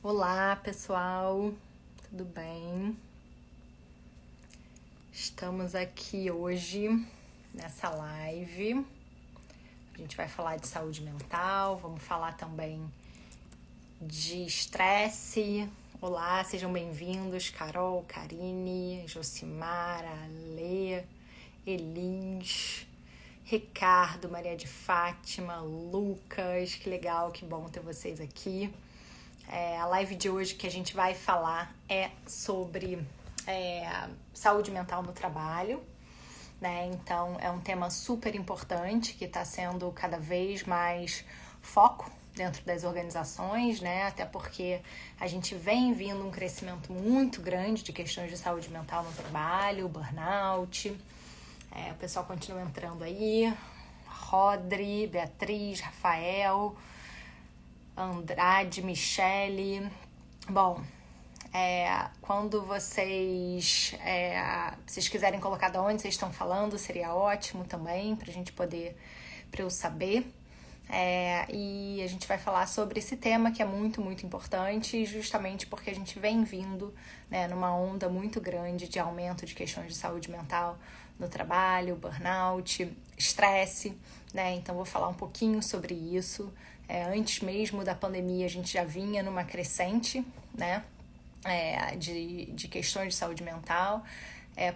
Olá, pessoal, tudo bem? Estamos aqui hoje nessa live. A gente vai falar de saúde mental, vamos falar também de estresse. Olá, sejam bem-vindos, Carol, Karine, Josimara, Lê, Elis, Ricardo, Maria de Fátima, Lucas, que legal, que bom ter vocês aqui. A live de hoje que a gente vai falar é sobre saúde mental no trabalho, né? Então é um tema super importante que está sendo cada vez mais foco dentro das organizações, né? Até porque a gente vem vindo um crescimento muito grande de questões de saúde mental no trabalho, burnout. O pessoal continua entrando aí, Rodri, Beatriz, Rafael, Andrade, Michele. Bom, quando vocês quiserem colocar de onde vocês estão falando, seria ótimo também, para eu saber. E a gente vai falar sobre esse tema que é muito, muito importante, justamente porque a gente vem vindo, né, numa onda muito grande de aumento de questões de saúde mental no trabalho, burnout, estresse, né? Então vou falar um pouquinho sobre isso. Antes mesmo da pandemia, a gente já vinha numa crescente, né, de questões de saúde mental,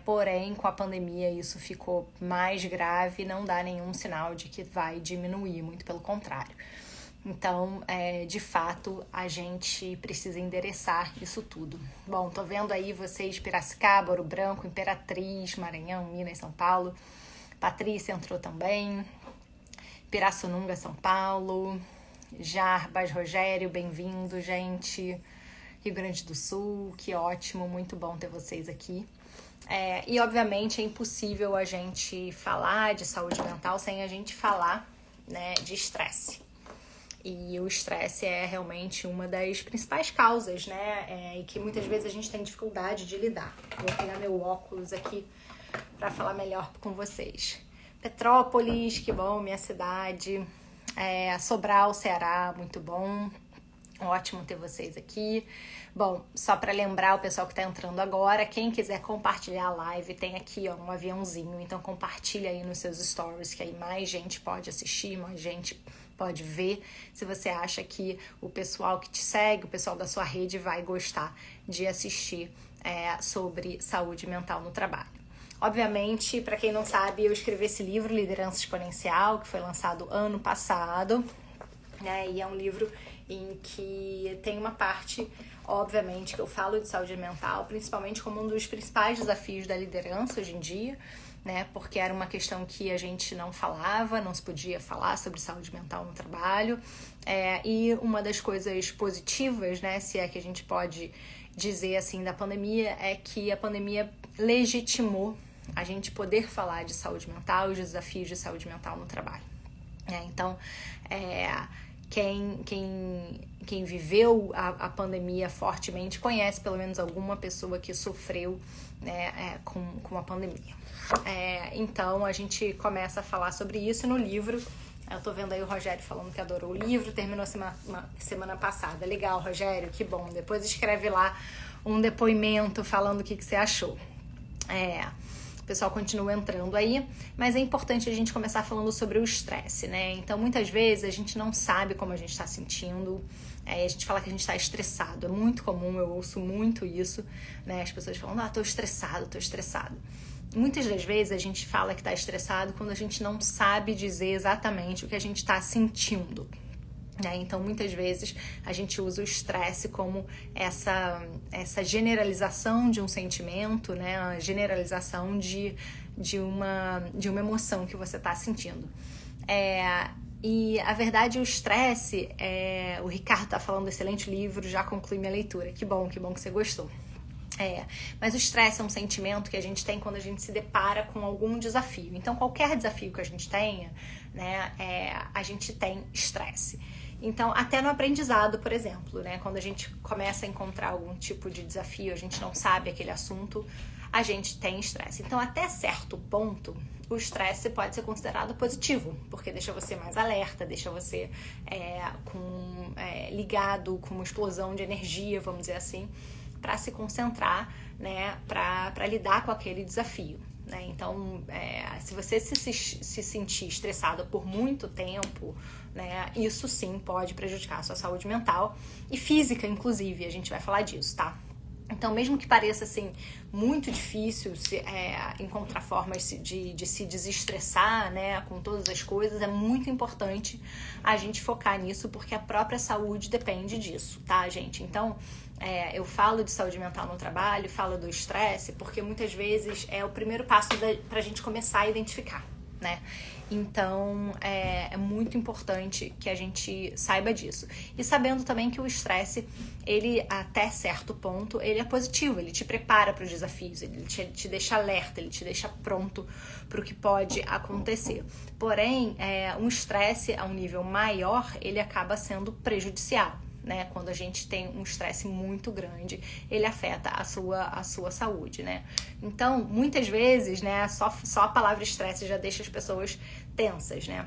porém, com a pandemia isso ficou mais grave e não dá nenhum sinal de que vai diminuir, muito pelo contrário. Então, de fato, a gente precisa endereçar isso tudo. Bom, tô vendo aí vocês, Piracicaba, Ouro Branco, Imperatriz, Maranhão, Minas, São Paulo. Patrícia entrou também. Pirassununga, São Paulo. Jarbas, Rogério, bem-vindo, gente. Rio Grande do Sul, que ótimo, muito bom ter vocês aqui. E, obviamente, é impossível a gente falar de saúde mental sem a gente falar, né, de estresse. E o estresse é realmente uma das principais causas, né, e que muitas vezes a gente tem dificuldade de lidar. Vou pegar meu óculos aqui para falar melhor com vocês. Petrópolis, que bom, minha cidade. Sobral, Ceará, muito bom. Ótimo ter vocês aqui. Bom, só para lembrar o pessoal que está entrando agora, quem quiser compartilhar a live, tem aqui um aviãozinho, então compartilha aí nos seus stories, que aí mais gente pode assistir, mais gente pode ver. Se você acha que o pessoal que te segue, o pessoal da sua rede vai gostar de assistir sobre saúde mental no trabalho. Obviamente, para quem não sabe, eu escrevi esse livro, Liderança Exponencial, que foi lançado ano passado, né? E é um livro em que tem uma parte, obviamente, que eu falo de saúde mental, principalmente como um dos principais desafios da liderança hoje em dia, né? Porque era uma questão que a gente não falava, não se podia falar sobre saúde mental no trabalho. E uma das coisas positivas, né, se é que a gente pode dizer assim, da pandemia, é que a pandemia legitimou a gente poder falar de saúde mental e os desafios de saúde mental no trabalho. Então, quem viveu a pandemia fortemente conhece pelo menos alguma pessoa que sofreu, né, com a pandemia. Então, a gente começa a falar sobre isso no livro. Eu tô vendo aí o Rogério falando que adorou o livro, terminou semana passada. Legal, Rogério, que bom. Depois escreve lá um depoimento falando o que você achou. O pessoal continua entrando aí, mas é importante a gente começar falando sobre o estresse, né? Então, muitas vezes a gente não sabe como a gente está sentindo, a gente fala que a gente está estressado, é muito comum, eu ouço muito isso, né? As pessoas falam, tô estressado. Muitas das vezes a gente fala que está estressado quando a gente não sabe dizer exatamente o que a gente está sentindo. Então, muitas vezes, a gente usa o estresse como essa generalização de um sentimento, né? A generalização de uma emoção que você está sentindo. E, a verdade, o estresse, o Ricardo está falando, excelente livro, já concluí minha leitura. Que bom que você gostou. Mas o estresse é um sentimento que a gente tem quando a gente se depara com algum desafio. Então, qualquer desafio que a gente tenha, né, a gente tem estresse. Então, até no aprendizado, por exemplo, né, quando a gente começa a encontrar algum tipo de desafio, a gente não sabe aquele assunto, a gente tem estresse. Então, até certo ponto, o estresse pode ser considerado positivo, porque deixa você mais alerta, deixa você ligado com uma explosão de energia, vamos dizer assim, para se concentrar, né, para lidar com aquele desafio. Né? Então, se você se sentir estressado por muito tempo, né, isso sim pode prejudicar a sua saúde mental e física, inclusive, a gente vai falar disso, tá? Então, mesmo que pareça assim muito difícil encontrar formas de se desestressar, né, com todas as coisas, é muito importante a gente focar nisso, porque a própria saúde depende disso, tá, gente? Então, eu falo de saúde mental no trabalho, falo do estresse, porque muitas vezes é o primeiro passo pra gente começar a identificar, né? Então, é muito importante que a gente saiba disso. E sabendo também que o estresse, ele, até certo ponto, ele é positivo, ele te prepara para os desafios, ele te deixa alerta, ele te deixa pronto para o que pode acontecer. Porém, um estresse a um nível maior, ele acaba sendo prejudicial. Né? Quando a gente tem um estresse muito grande, ele afeta a sua saúde, né? Então, muitas vezes, né, só a palavra estresse já deixa as pessoas tensas, né?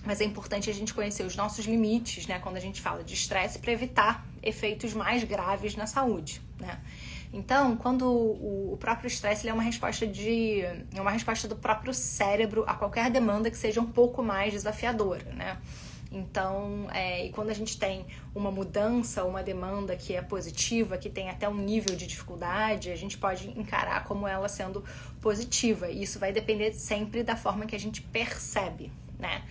Mas é importante a gente conhecer os nossos limites, né, quando a gente fala de estresse, para evitar efeitos mais graves na saúde, né? Então, quando o próprio estresse é uma resposta do próprio cérebro a qualquer demanda que seja um pouco mais desafiadora, né? Então, e quando a gente tem uma mudança, uma demanda que é positiva, que tem até um nível de dificuldade, a gente pode encarar como ela sendo positiva. E isso vai depender sempre da forma que a gente percebe, né?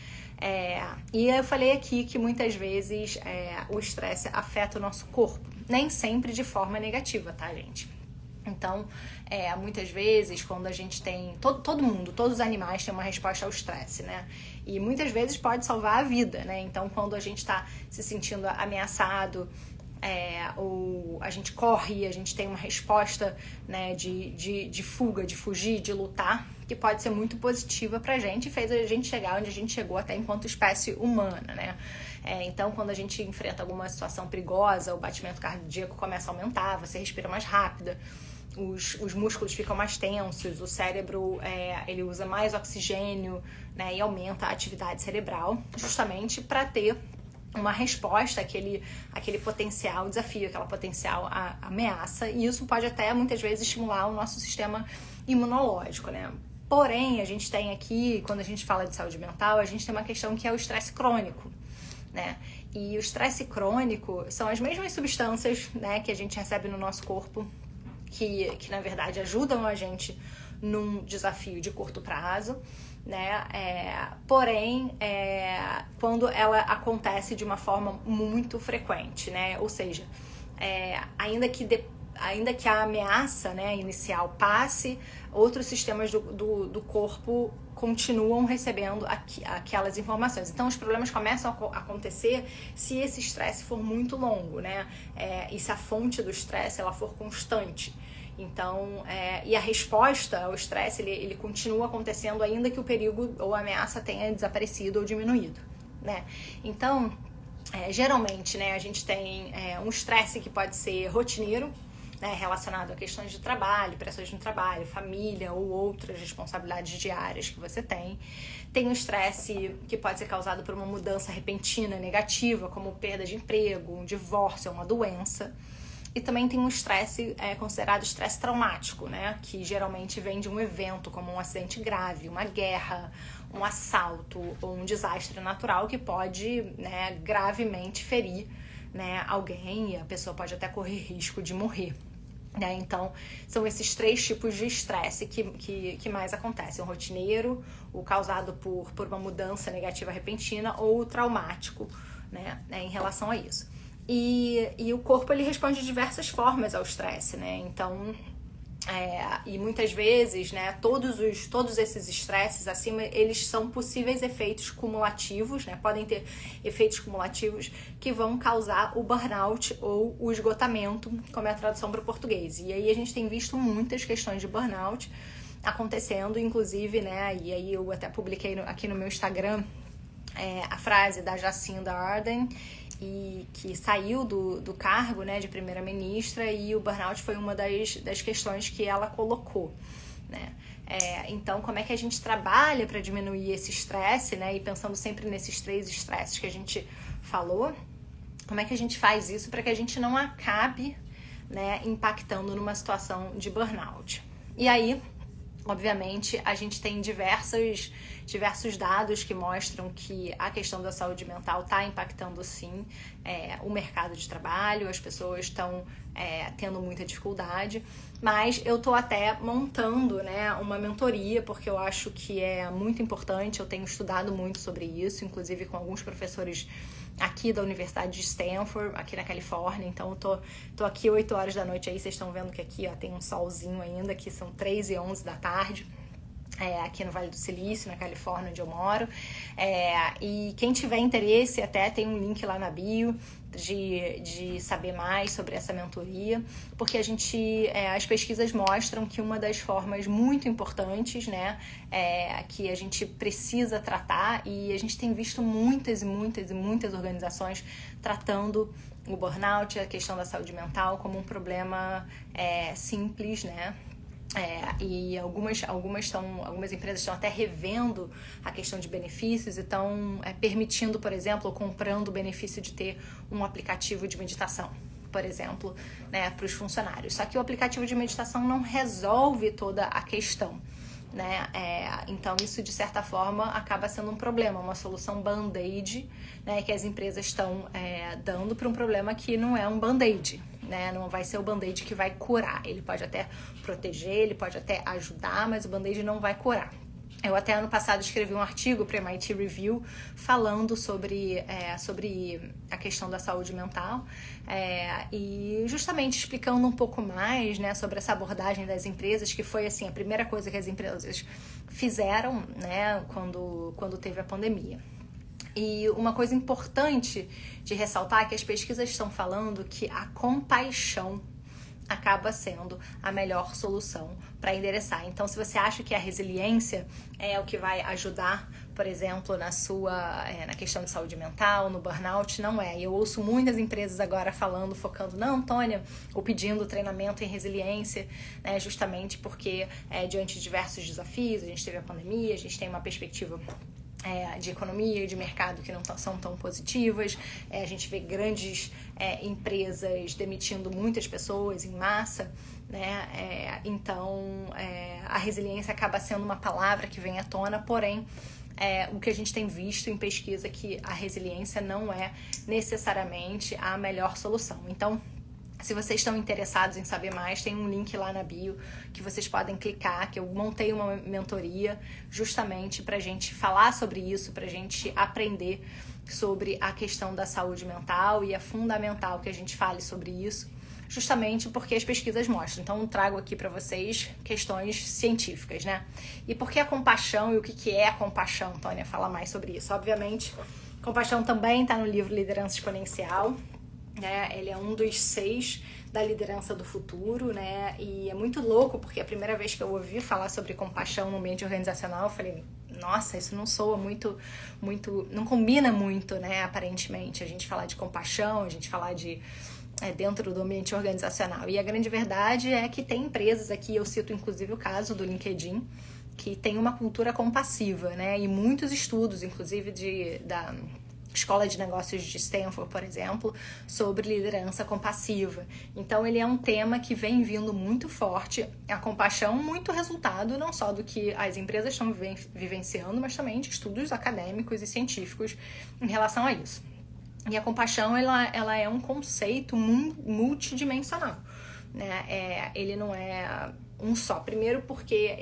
E eu falei aqui que muitas vezes o estresse afeta o nosso corpo, nem sempre de forma negativa, tá, gente? Então, muitas vezes, quando a gente tem... Todo mundo, todos os animais têm uma resposta ao estresse, né? E muitas vezes pode salvar a vida, né? Então, quando a gente está se sentindo ameaçado, ou a gente corre, a gente tem uma resposta, né, de fuga, de fugir, de lutar, que pode ser muito positiva pra gente e fez a gente chegar onde a gente chegou até enquanto espécie humana, né? Então, quando a gente enfrenta alguma situação perigosa, o batimento cardíaco começa a aumentar, você respira mais rápido, os músculos ficam mais tensos, o cérebro ele usa mais oxigênio, né, e aumenta a atividade cerebral, justamente para ter uma resposta àquele potencial desafio, aquela potencial ameaça, e isso pode até muitas vezes estimular o nosso sistema imunológico, né? Porém, a gente tem aqui, quando a gente fala de saúde mental, a gente tem uma questão que é o estresse crônico, né? E o estresse crônico são as mesmas substâncias, né, que a gente recebe no nosso corpo, que na verdade ajudam a gente num desafio de curto prazo, né? Porém, quando ela acontece de uma forma muito frequente, né? Ou seja, ainda que a ameaça, né, inicial passe, outros sistemas do corpo continuam recebendo aquelas informações. Então, os problemas começam a acontecer se esse estresse for muito longo, né? E se a fonte do estresse ela for constante. Então, e a resposta ao estresse, ele continua acontecendo ainda que o perigo ou a ameaça tenha desaparecido ou diminuído, né? Então, geralmente, né, a gente tem um estresse que pode ser rotineiro, né, relacionado a questões de trabalho, pressões no trabalho, família ou outras responsabilidades diárias que você tem. Tem um estresse que pode ser causado por uma mudança repentina negativa, como perda de emprego, um divórcio, uma doença. E também tem um estresse considerado estresse traumático, né, que geralmente vem de um evento como um acidente grave, uma guerra, um assalto ou um desastre natural que pode, né, gravemente ferir, né, alguém, e a pessoa pode até correr risco de morrer. Então, são esses 3 tipos de estresse que mais acontecem: o rotineiro, o causado por uma mudança negativa repentina, ou o traumático, né, em relação a isso. E o corpo ele responde de diversas formas ao estresse, né? Então, e muitas vezes, né, todos esses estresses acima, eles são possíveis efeitos cumulativos, né? Podem ter efeitos cumulativos que vão causar o burnout ou o esgotamento, como é a tradução para o português. E aí a gente tem visto muitas questões de burnout acontecendo, inclusive, né? E aí eu até publiquei aqui no meu Instagram a frase da Jacinda Ardern, e que saiu do cargo, né, de primeira-ministra, e o burnout foi uma das questões que ela colocou, né? Então, como é que a gente trabalha para diminuir esse estresse, né? E pensando sempre nesses 3 estresses que a gente falou, como é que a gente faz isso para que a gente não acabe, né, impactando numa situação de burnout. E aí, obviamente, a gente tem diversos dados que mostram que a questão da saúde mental está impactando, sim, o mercado de trabalho, as pessoas estão tendo muita dificuldade, mas eu estou até montando, né, uma mentoria, porque eu acho que é muito importante, eu tenho estudado muito sobre isso, inclusive com alguns professores aqui da Universidade de Stanford, aqui na Califórnia. Então eu tô aqui 8 horas da noite aí, vocês estão vendo que aqui, ó, tem um solzinho ainda, aqui são 3h11 da tarde. Aqui no Vale do Silício, na Califórnia, onde eu moro. E quem tiver interesse, até tem um link lá na bio de saber mais sobre essa mentoria, porque as pesquisas mostram que uma das formas muito importantes, né, que a gente precisa tratar, e a gente tem visto muitas organizações tratando o burnout, a questão da saúde mental, como um problema simples, né? E algumas empresas estão até revendo a questão de benefícios e estão permitindo, por exemplo, ou comprando o benefício de ter um aplicativo de meditação, por exemplo, né, para os funcionários. Só que o aplicativo de meditação não resolve toda a questão, né? Então isso, de certa forma, acaba sendo um problema, uma solução band-aid, né, que as empresas estão dando para um problema que não é um band-aid, né? Não vai ser o band-aid que vai curar. Ele pode até proteger, ele pode até ajudar, mas o band-aid não vai curar. Eu até ano passado escrevi um artigo para MIT Review falando sobre a questão da saúde mental e justamente explicando um pouco mais, né, sobre essa abordagem das empresas, que foi assim, a primeira coisa que as empresas fizeram, né, quando teve a pandemia. E uma coisa importante de ressaltar é que as pesquisas estão falando que a compaixão acaba sendo a melhor solução para endereçar. Então, se você acha que a resiliência é o que vai ajudar, por exemplo, na questão de saúde mental, no burnout, não é. Eu ouço muitas empresas agora focando, não, Antônia, ou pedindo treinamento em resiliência, né, justamente porque diante de diversos desafios, a gente teve a pandemia, a gente tem uma perspectiva de economia e de mercado que não são tão positivas, a gente vê grandes empresas demitindo muitas pessoas em massa, né? Então a resiliência acaba sendo uma palavra que vem à tona, porém o que a gente tem visto em pesquisa é que a resiliência não é necessariamente a melhor solução. Então, se vocês estão interessados em saber mais, tem um link lá na bio que vocês podem clicar, que eu montei uma mentoria justamente para a gente falar sobre isso, para a gente aprender sobre a questão da saúde mental, e é fundamental que a gente fale sobre isso, justamente porque as pesquisas mostram. Então, eu trago aqui para vocês questões científicas, né? E por que a compaixão e o que é a compaixão, Antônia? Fala mais sobre isso. Obviamente, compaixão também está no livro Liderança Exponencial. Ele é um dos 6 da liderança do futuro, né? E é muito louco, porque a primeira vez que eu ouvi falar sobre compaixão no ambiente organizacional, eu falei, nossa, isso não soa muito, não combina muito, né? Aparentemente, a gente falar de compaixão, a gente falar de dentro do ambiente organizacional. E a grande verdade é que tem empresas aqui, eu cito inclusive o caso do LinkedIn, que tem uma cultura compassiva, né? E muitos estudos, inclusive da Escola de Negócios de Stanford, por exemplo, sobre liderança compassiva. Então, ele é um tema que vem vindo muito forte, a compaixão, muito resultado não só do que as empresas estão vivenciando, mas também de estudos acadêmicos e científicos em relação a isso. E a compaixão, ela é um conceito multidimensional, né? Ele não é um só. Primeiro porque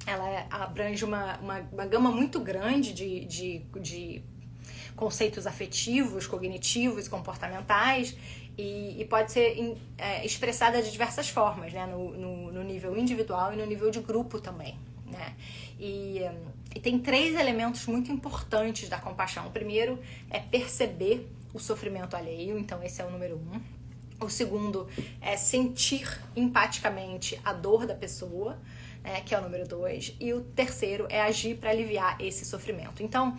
ela abrange uma gama muito grande de conceitos afetivos, cognitivos e comportamentais, e pode ser expressada de diversas formas, né? No nível individual e no nível de grupo também, né? E tem 3 elementos muito importantes da compaixão. O primeiro é perceber o sofrimento alheio, então esse é o número 1. O segundo é sentir empaticamente a dor da pessoa, que é o número 2. E o terceiro é agir para aliviar esse sofrimento. Então,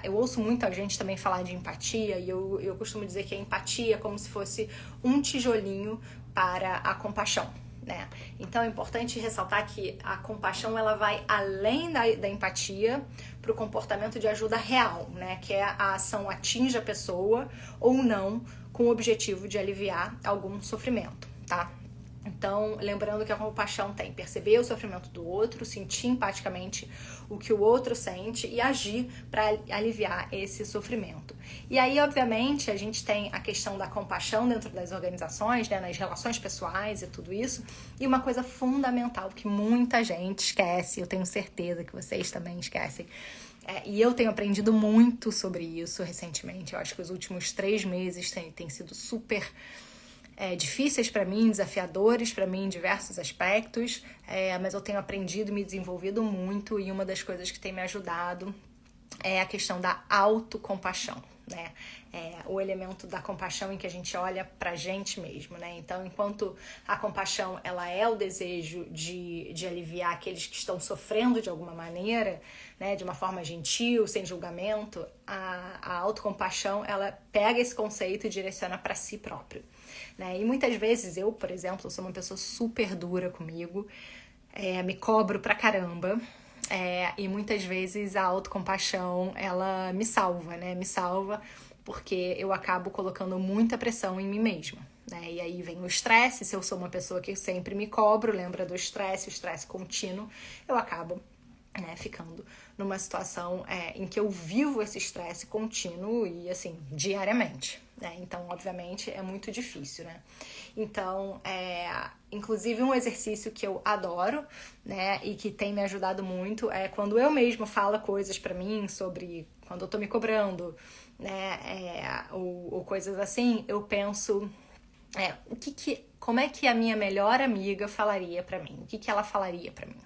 eu ouço muita gente também falar de empatia, e eu costumo dizer que a empatia é como se fosse um tijolinho para a compaixão, né? Então é importante ressaltar que a compaixão ela vai além da empatia para o comportamento de ajuda real, né? Que é a ação atinge a pessoa ou não com o objetivo de aliviar algum sofrimento, tá? Então, lembrando que a compaixão tem perceber o sofrimento do outro, sentir empaticamente o que o outro sente e agir para aliviar esse sofrimento. E aí, obviamente, a gente tem a questão da compaixão dentro das organizações, né, nas relações pessoais e tudo isso. E uma coisa fundamental que muita gente esquece, eu tenho certeza que vocês também esquecem, e eu tenho aprendido muito sobre isso recentemente. Eu acho que os últimos 3 meses têm sido super difíceis para mim, desafiadores para mim em diversos aspectos, mas eu tenho aprendido e me desenvolvido muito, e uma das coisas que tem me ajudado é a questão da autocompaixão, né? O elemento da compaixão em que a gente olha pra gente mesmo, né? Então, enquanto a compaixão ela é o desejo de aliviar aqueles que estão sofrendo de alguma maneira, né? De uma forma gentil, sem julgamento, a autocompaixão ela pega esse conceito e direciona para si próprio, né? E muitas vezes eu, por exemplo, sou uma pessoa super dura comigo, me cobro pra caramba. E muitas vezes a autocompaixão, ela me salva, né? Me salva porque eu acabo colocando muita pressão em mim mesma, né? E aí vem o estresse, se eu sou uma pessoa que sempre me cobro, lembra do estresse, o estresse contínuo, eu acabo, né, ficando numa situação em que eu vivo esse estresse contínuo e, assim, diariamente, né? Então, obviamente, é muito difícil, né? Então, inclusive um exercício que eu adoro, né, e que tem me ajudado muito é quando eu mesma falo coisas pra mim sobre quando eu tô me cobrando, né, ou coisas assim, eu penso como é que a minha melhor amiga falaria pra mim, o que ela falaria pra mim,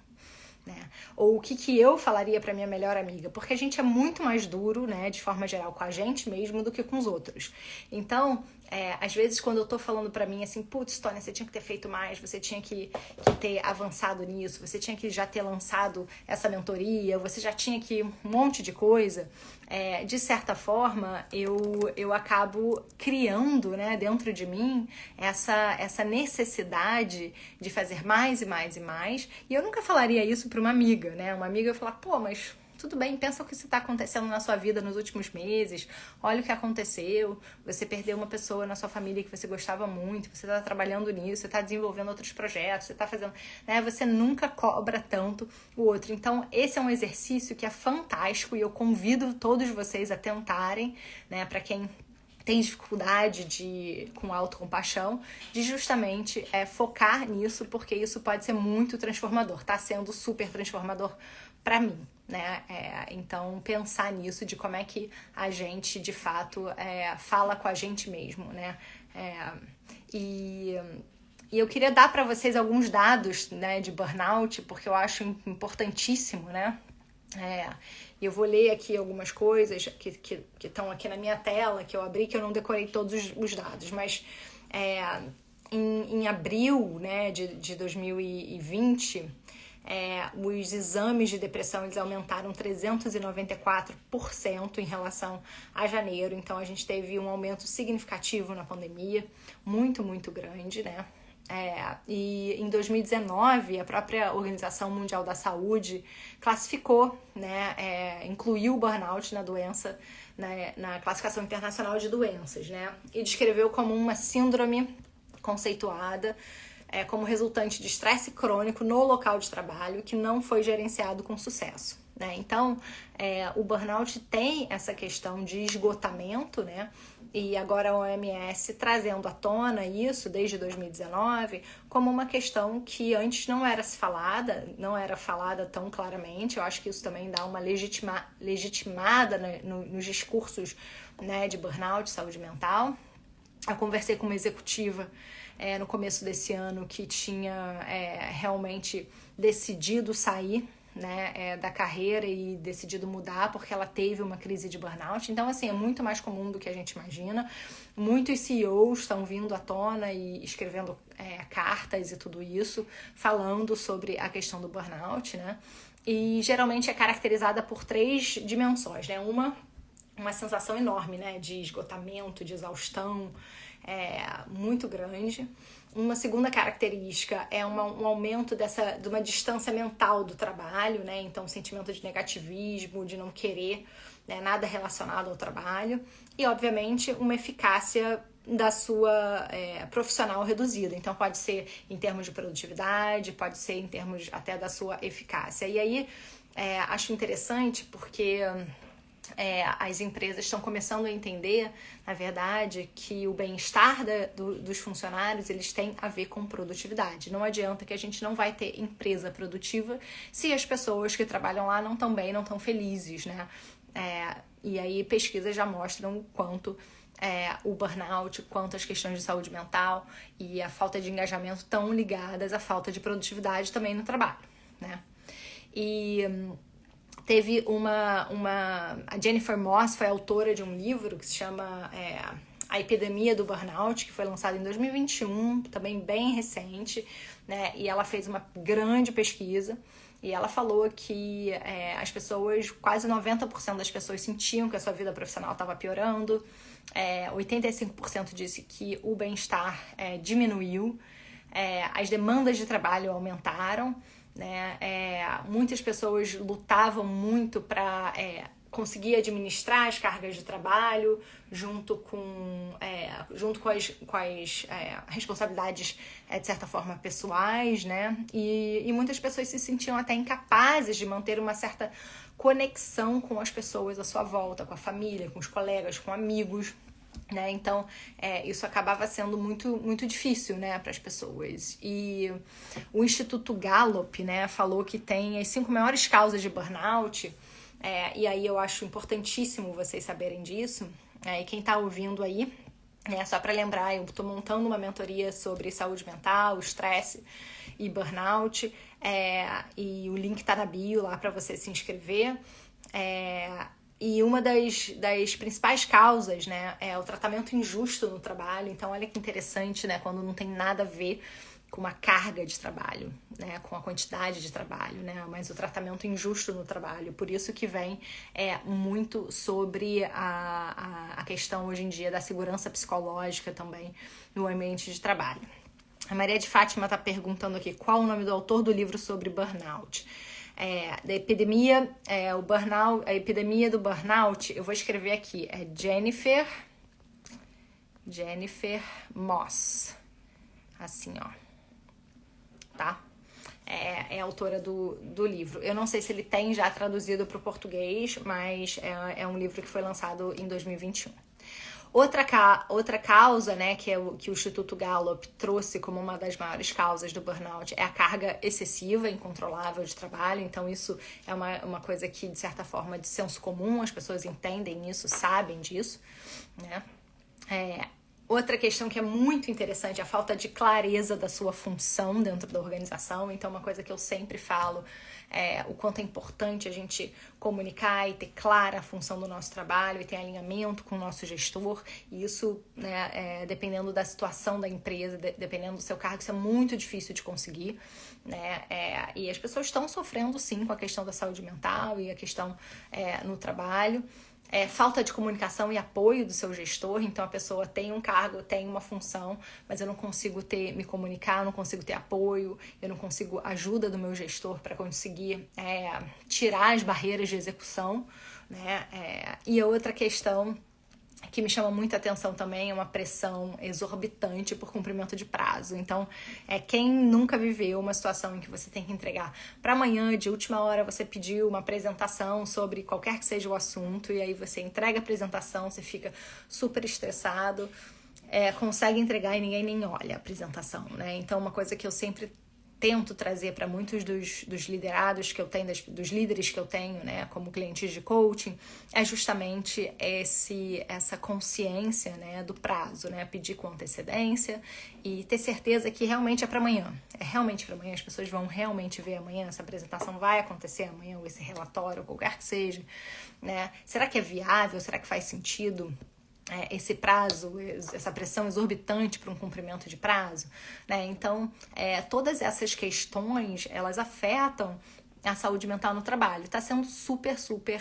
né? Ou o que eu falaria pra minha melhor amiga, porque a gente é muito mais duro, né, de forma geral, com a gente mesmo do que com os outros. Então, às vezes quando eu tô falando pra mim assim, putz, Tônia, você tinha que ter feito mais, você tinha que ter avançado nisso, você tinha que já ter lançado essa mentoria, você já tinha que um monte de coisa, de certa forma eu acabo criando, né, dentro de mim essa necessidade de fazer mais e mais e mais, e eu nunca falaria isso pra uma amiga, né? Uma amiga ia falar, pô, mas tudo bem, pensa o que está acontecendo na sua vida nos últimos meses, olha o que aconteceu, você perdeu uma pessoa na sua família que você gostava muito, você está trabalhando nisso, você está desenvolvendo outros projetos, você está fazendo, né? Você nunca cobra tanto o outro. Então, esse é um exercício que é fantástico e eu convido todos vocês a tentarem, né? Para quem tem dificuldade com autocompaixão, de justamente focar nisso, porque isso pode ser muito transformador, tá sendo super transformador para mim, né? Então, pensar nisso, de como é que a gente, de fato, fala com a gente mesmo, né? E eu queria dar para vocês alguns dados, né, de burnout, porque eu acho importantíssimo, né? E eu vou ler aqui algumas coisas que estão aqui na minha tela, que eu abri, que eu não decorei todos os dados, mas em abril, né, de 2020, os exames de depressão eles aumentaram 394% em relação a janeiro, então a gente teve um aumento significativo na pandemia, muito, muito grande, né? E em 2019, a própria Organização Mundial da Saúde classificou, né, incluiu o burnout na doença, né, na classificação internacional de doenças, né, e descreveu como uma síndrome conceituada como resultante de estresse crônico no local de trabalho que não foi gerenciado com sucesso, né? Então, o burnout tem essa questão de esgotamento, né? E agora a OMS trazendo à tona isso desde 2019 como uma questão que antes não era falada tão claramente. Eu acho que isso também dá uma legitimada nos discursos, né, de burnout, saúde mental. Eu conversei com uma executiva no começo desse ano que tinha realmente decidido sair, né, da carreira e decidido mudar porque ela teve uma crise de burnout. Então, assim, é muito mais comum do que a gente imagina. Muitos CEOs estão vindo à tona e escrevendo cartas e tudo isso, falando sobre a questão do burnout, né? E geralmente é caracterizada por 3 dimensões, né? Uma uma sensação enorme, né, de esgotamento, de exaustão, muito grande. Uma segunda característica é um aumento de uma distância mental do trabalho, né? Então, sentimento de negativismo, de não querer, né, nada relacionado ao trabalho. E, obviamente, uma eficácia da sua profissional reduzida. Então, pode ser em termos de produtividade, pode ser em termos até da sua eficácia. E aí, acho interessante porque as empresas estão começando a entender, na verdade, que o bem-estar dos funcionários eles têm a ver com produtividade. Não adianta que a gente não vai ter empresa produtiva se as pessoas que trabalham lá não estão bem, não estão felizes, né? E aí pesquisas já mostram o quanto o burnout, quanto as questões de saúde mental e a falta de engajamento estão ligadas à falta de produtividade também no trabalho, né? E teve a Jennifer Moss foi autora de um livro que se chama A Epidemia do Burnout, que foi lançado em 2021, também bem recente, né? E ela fez uma grande pesquisa e ela falou que as pessoas, quase 90% das pessoas sentiam que a sua vida profissional estava piorando, 85% disse que o bem-estar diminuiu, as demandas de trabalho aumentaram, né? Muitas pessoas lutavam muito para conseguir administrar as cargas de trabalho junto com as responsabilidades, de certa forma, pessoais, né? E muitas pessoas se sentiam até incapazes de manter uma certa conexão com as pessoas à sua volta, com a família, com os colegas, com amigos, né? Então, isso acabava sendo muito, muito difícil, né, para as pessoas. E o Instituto Gallup, né, falou que tem as 5 maiores causas de burnout, e aí eu acho importantíssimo vocês saberem disso. E quem está ouvindo aí, só para lembrar, eu estou montando uma mentoria sobre saúde mental, estresse e burnout, e o link está na bio lá para você se inscrever. E uma das principais causas, né, é o tratamento injusto no trabalho. Então, olha que interessante, né, quando não tem nada a ver com a carga de trabalho, né, com a quantidade de trabalho, né, mas o tratamento injusto no trabalho. Por isso que vem muito sobre a questão hoje em dia da segurança psicológica também no ambiente de trabalho. A Maria de Fátima está perguntando aqui qual o nome do autor do livro sobre burnout. Da epidemia, a epidemia do burnout, eu vou escrever aqui, Jennifer Moss, assim, ó, tá? É autora do livro. Eu não sei se ele tem já traduzido para o português, mas é um livro que foi lançado em 2021. Outra causa, né, que o Instituto Gallup trouxe como uma das maiores causas do burnout é a carga excessiva, incontrolável de trabalho. Então, isso é uma coisa que, de certa forma, de senso comum, as pessoas entendem isso, sabem disso, né? Outra questão que é muito interessante é a falta de clareza da sua função dentro da organização. Então, uma coisa que eu sempre falo o quanto é importante a gente comunicar e ter clara a função do nosso trabalho e ter alinhamento com o nosso gestor. E isso, né, dependendo da situação da empresa, dependendo do seu cargo, isso é muito difícil de conseguir, né? E as pessoas estão sofrendo, sim, com a questão da saúde mental e a questão no trabalho. Falta de comunicação e apoio do seu gestor. Então a pessoa tem um cargo, tem uma função, mas eu não consigo me comunicar, eu não consigo ter apoio, eu não consigo ajuda do meu gestor para conseguir tirar as barreiras de execução, né? E a outra questão que me chama muita atenção também é uma pressão exorbitante por cumprimento de prazo. Então, quem nunca viveu uma situação em que você tem que entregar para amanhã, de última hora, você pediu uma apresentação sobre qualquer que seja o assunto, e aí você entrega a apresentação, você fica super estressado, consegue entregar e ninguém nem olha a apresentação, né? Então, uma coisa que eu sempre tento trazer para muitos dos liderados que eu tenho, dos líderes que eu tenho, né, como clientes de coaching, é justamente essa consciência, né, do prazo, né, pedir com antecedência e ter certeza que realmente é para amanhã. É realmente para amanhã, as pessoas vão realmente ver amanhã, essa apresentação vai acontecer amanhã, ou esse relatório, ou qualquer que seja, né? Será que é viável? Será que faz sentido? Esse prazo, essa pressão exorbitante para um cumprimento de prazo, né? Então, todas essas questões, elas afetam a saúde mental no trabalho. Está sendo super, super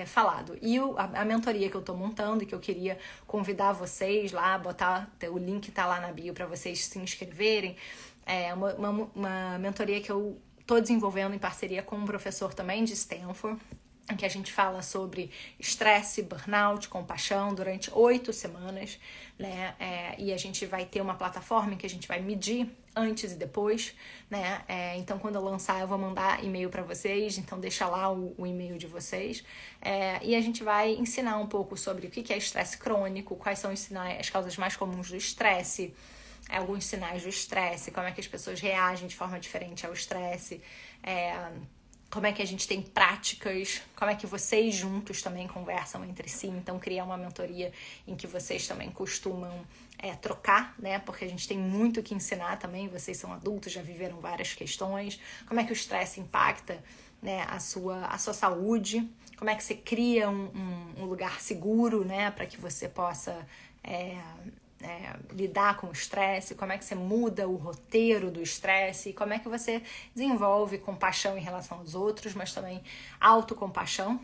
falado. E a mentoria que eu tô montando e que eu queria convidar vocês lá, botar o link tá lá na bio para vocês se inscreverem, é uma mentoria que eu tô desenvolvendo em parceria com um professor também de Stanford, em que a gente fala sobre estresse, burnout, compaixão durante 8 semanas, né? E a gente vai ter uma plataforma em que a gente vai medir antes e depois, né? Então, quando eu lançar, eu vou mandar e-mail para vocês, então deixa lá o e-mail de vocês. E a gente vai ensinar um pouco sobre o que é estresse crônico, quais são as causas mais comuns do estresse, alguns sinais do estresse, como é que as pessoas reagem de forma diferente ao estresse, como é que a gente tem práticas, como é que vocês juntos também conversam entre si, então criar uma mentoria em que vocês também costumam trocar, né, porque a gente tem muito que ensinar também, vocês são adultos, já viveram várias questões, como é que o estresse impacta, né, a sua saúde, como é que você cria um lugar seguro, né, para que você possa lidar com o estresse, como é que você muda o roteiro do estresse, como é que você desenvolve compaixão em relação aos outros, mas também autocompaixão,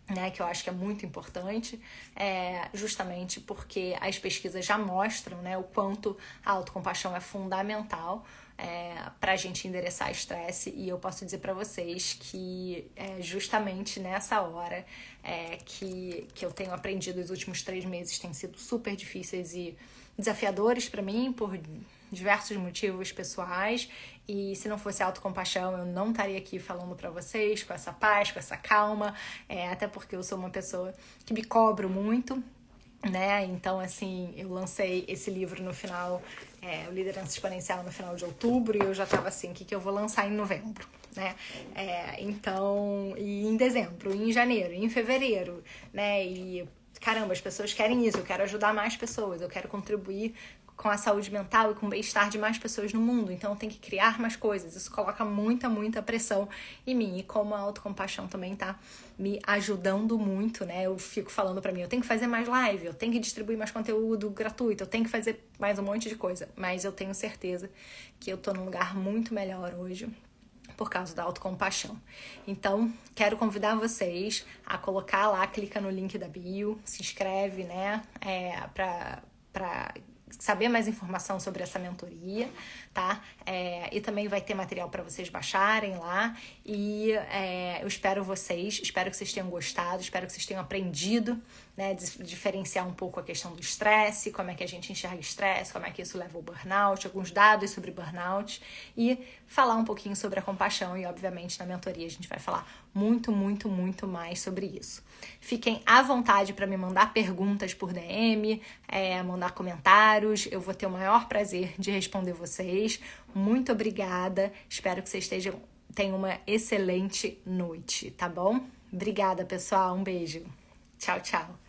né, que eu acho que é muito importante, justamente porque as pesquisas já mostram, né, o quanto a autocompaixão é fundamental para a gente endereçar estresse, e eu posso dizer para vocês que justamente nessa hora que eu tenho aprendido os últimos 3 meses têm sido super difíceis e desafiadores para mim por diversos motivos pessoais, e se não fosse autocompaixão eu não estaria aqui falando para vocês com essa paz, com essa calma, até porque eu sou uma pessoa que me cobro muito, né? Então, assim, eu lancei esse livro no final, o Liderança Exponencial, no final de outubro, e eu já tava assim, o que eu vou lançar em novembro, né? Então, e em dezembro, e em janeiro, e em fevereiro, né? E caramba, as pessoas querem isso, eu quero ajudar mais pessoas, eu quero contribuir com a saúde mental e com o bem-estar de mais pessoas no mundo, então eu tenho que criar mais coisas, isso coloca muita pressão em mim, e como a autocompaixão também tá me ajudando muito, né, eu fico falando pra mim, eu tenho que fazer mais live, eu tenho que distribuir mais conteúdo gratuito, eu tenho que fazer mais um monte de coisa, mas eu tenho certeza que eu tô num lugar muito melhor hoje, por causa da autocompaixão. Então, quero convidar vocês a colocar lá, clica no link da bio, se inscreve, né, pra saber mais informação sobre essa mentoria, tá? E também vai ter material para vocês baixarem lá, e eu espero que vocês tenham gostado, espero que vocês tenham aprendido, né, diferenciar um pouco a questão do estresse, como é que a gente enxerga estresse, como é que isso leva ao burnout, alguns dados sobre burnout, e falar um pouquinho sobre a compaixão, e obviamente na mentoria a gente vai falar muito mais sobre isso. Fiquem à vontade para me mandar perguntas por DM, mandar comentários, eu vou ter o maior prazer de responder vocês. Muito obrigada, espero que vocês tenham uma excelente noite, tá bom? Obrigada, pessoal, um beijo. Tchau, tchau.